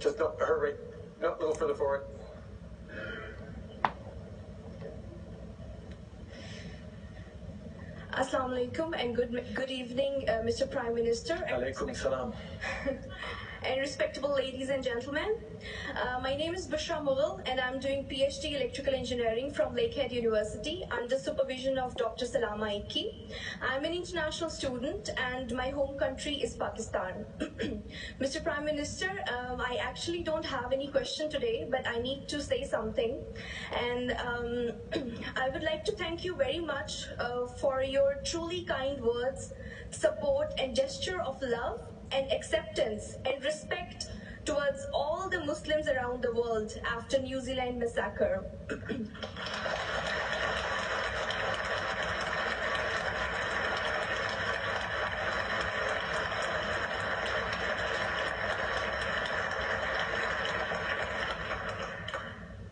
Just no, her right. No, a little further forward. Assalamu alaikum and good evening, Mr. Prime Minister. Alaikum salam. And respectable ladies and gentlemen. My name is Bushra Mughal and I'm doing PhD Electrical Engineering from Lakehead University under supervision of Dr. Salama Ikki. I'm an international student and my home country is Pakistan. Mr. Prime Minister, I actually don't have any question today, but I need to say something. And I would like to thank you very much for your truly kind words, support and gesture of love and acceptance and respect towards all the Muslims around the world after New Zealand massacre.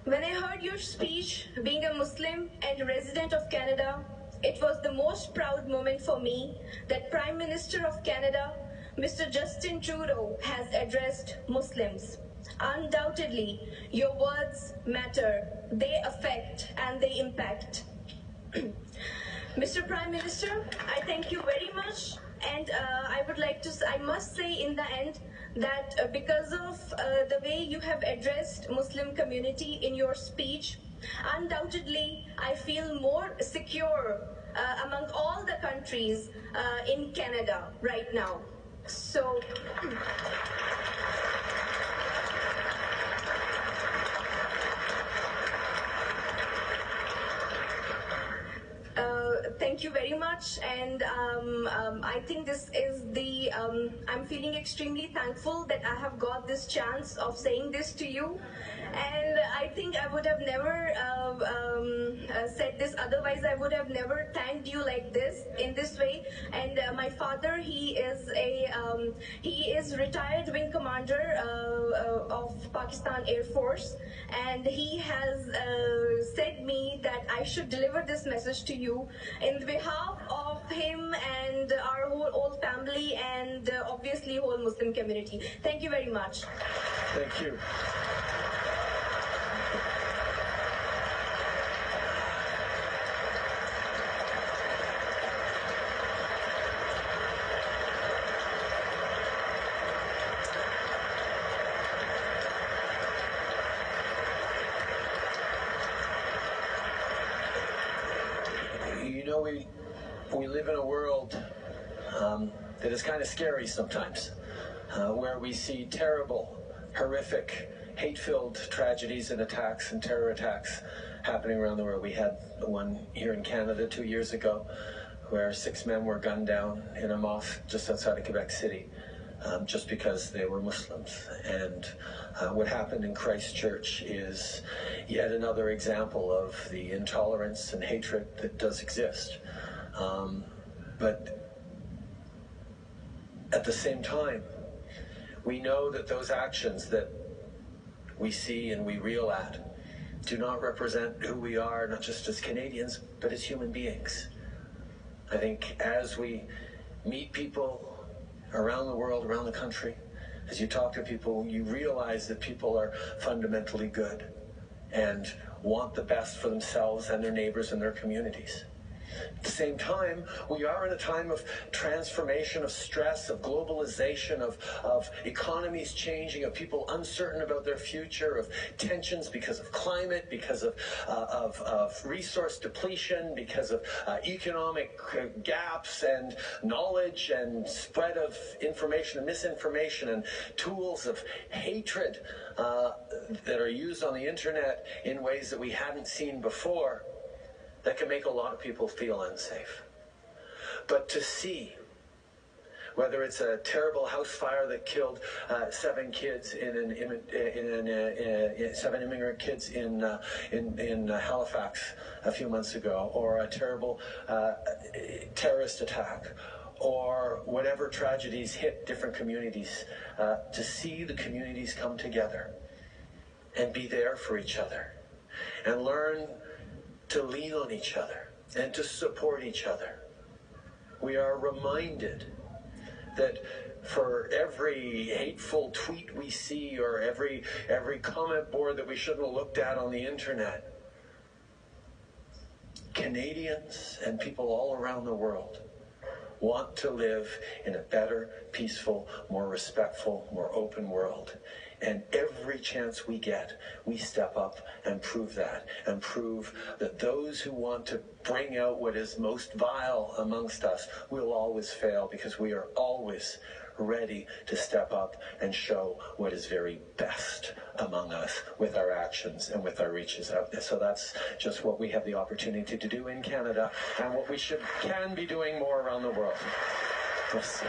When I heard your speech, being a Muslim and a resident of Canada, it was the most proud moment for me that Prime Minister of Canada, Mr. Justin Trudeau, has addressed Muslims. Undoubtedly, your words matter. They affect and they impact. Mr. Prime Minister, I thank you very much, and I must say in the end that because of the way you have addressed Muslim community in your speech, undoubtedly I feel more secure among all the countries in Canada right now. So. Thank you very much, and I think this is the, I'm feeling extremely thankful that I have got this chance of saying this to you, and I think I would have never said this, otherwise I would have never thanked you like this, in this way. And my father, he is retired wing commander of Pakistan Air Force, and he has said me that I should deliver this message to you in behalf of him and our whole family and obviously whole Muslim community. Thank you very much. Thank you. You know, we live in a world that is kind of scary sometimes, where we see terrible, horrific, hate-filled tragedies and attacks and terror attacks happening around the world. We had one here in Canada 2 years ago, where 6 men were gunned down in a mosque just outside of Quebec City, just because they were Muslims. And what happened in Christchurch is yet another example of the intolerance and hatred that does exist. But at the same time, we know that those actions that we see and we reel at do not represent who we are, not just as Canadians, but as human beings. I think as we meet people around the world, around the country, as you talk to people, you realize that people are fundamentally good and want the best for themselves and their neighbors and their communities. At the same time, we are in a time of transformation, of stress, of globalization, of economies changing, of people uncertain about their future, of tensions because of climate, because of resource depletion, because of economic gaps and knowledge and spread of information and misinformation and tools of hatred that are used on the internet in ways that we haven't seen before, that can make a lot of people feel unsafe. But to see, whether it's a terrible house fire that killed 7 kids seven immigrant kids in Halifax a few months ago, or a terrible terrorist attack, or whatever tragedies hit different communities, to see the communities come together and be there for each other and learn to lean on each other and to support each other. We are reminded that for every hateful tweet we see or every comment board that we shouldn't have looked at on the internet. Canadians and people all around the world want to live in a better, peaceful, more respectful, more open world. And every chance we get, we step up and prove that, and prove that those who want to bring out what is most vile amongst us will always fail, because we are always ready to step up and show what is very best among us with our actions and with our reaches out there. So that's just what we have the opportunity to do in Canada, and what we can be doing more around the world. Yes.